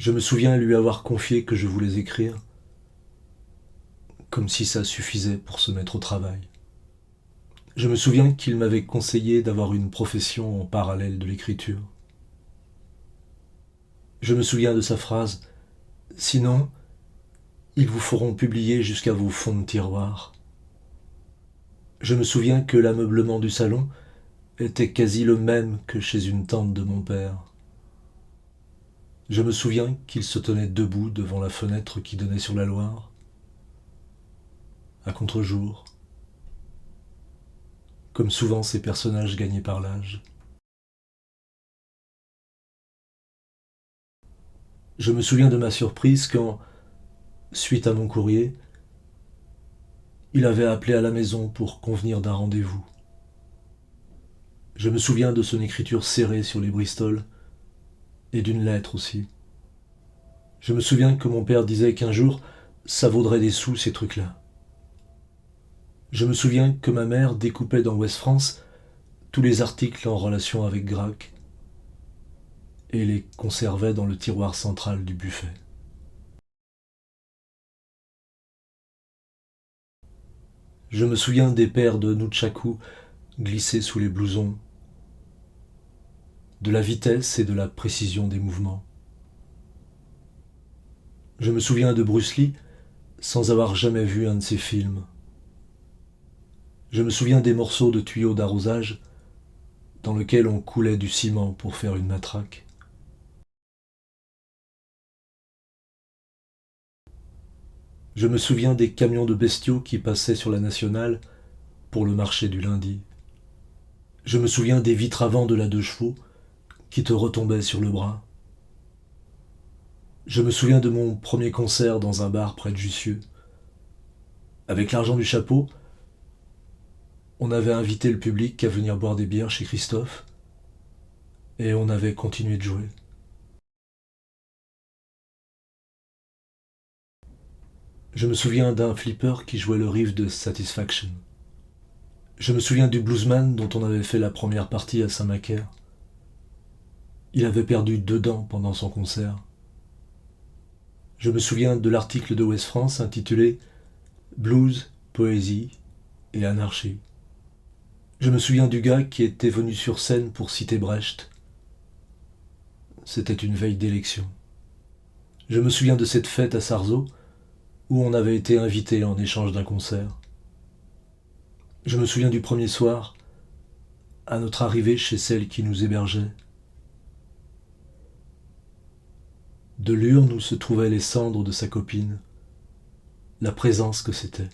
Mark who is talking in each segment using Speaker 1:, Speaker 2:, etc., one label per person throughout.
Speaker 1: Je me souviens lui avoir confié que je voulais écrire, comme si ça suffisait pour se mettre au travail. Je me souviens qu'il m'avait conseillé d'avoir une profession en parallèle de l'écriture. Je me souviens de sa phrase « Sinon, ils vous feront publier jusqu'à vos fonds de tiroir ». Je me souviens que l'ameublement du salon était quasi le même que chez une tante de mon père. Je me souviens qu'il se tenait debout devant la fenêtre qui donnait sur la Loire, à contre-jour, comme souvent ces personnages gagnés par l'âge. Je me souviens de ma surprise quand, suite à mon courrier, il avait appelé à la maison pour convenir d'un rendez-vous. Je me souviens de son écriture serrée sur les Bristol et d'une lettre aussi. Je me souviens que mon père disait qu'un jour, ça vaudrait des sous ces trucs-là. Je me souviens que ma mère découpait dans Ouest France tous les articles en relation avec Grac et les conservait dans le tiroir central du buffet. Je me souviens des paires de nunchaku glissés sous les blousons, de la vitesse et de la précision des mouvements. Je me souviens de Bruce Lee sans avoir jamais vu un de ses films. Je me souviens des morceaux de tuyaux d'arrosage dans lesquels on coulait du ciment pour faire une matraque. Je me souviens des camions de bestiaux qui passaient sur la nationale pour le marché du lundi. Je me souviens des vitres avant de la 2 chevaux qui te retombaient sur le bras. Je me souviens de mon premier concert dans un bar près de Jussieu. Avec l'argent du chapeau, on avait invité le public à venir boire des bières chez Christophe et on avait continué de jouer. Je me souviens d'un flipper qui jouait le riff de Satisfaction. Je me souviens du bluesman dont on avait fait la première partie à Saint-Macaire. Il avait perdu 2 dents pendant son concert. Je me souviens de l'article de Ouest France intitulé Blues, poésie et anarchie. Je me souviens du gars qui était venu sur scène pour citer Brecht. C'était une veille d'élection. Je me souviens de cette fête à Sarzeau où on avait été invité en échange d'un concert. Je me souviens du premier soir, à notre arrivée chez celle qui nous hébergeait. De l'urne où se trouvaient les cendres de sa copine, la présence que c'était.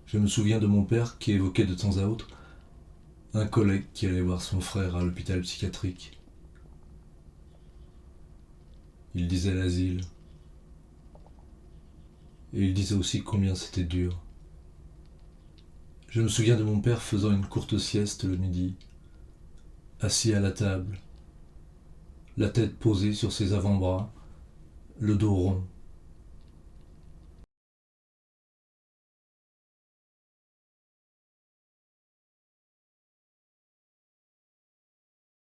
Speaker 1: Je me souviens de mon père qui évoquait de temps à autre un collègue qui allait voir son frère à l'hôpital psychiatrique. Il disait l'asile. Et il disait aussi combien c'était dur. Je me souviens de mon père faisant une courte sieste le midi, assis à la table, la tête posée sur ses avant-bras, le dos rond.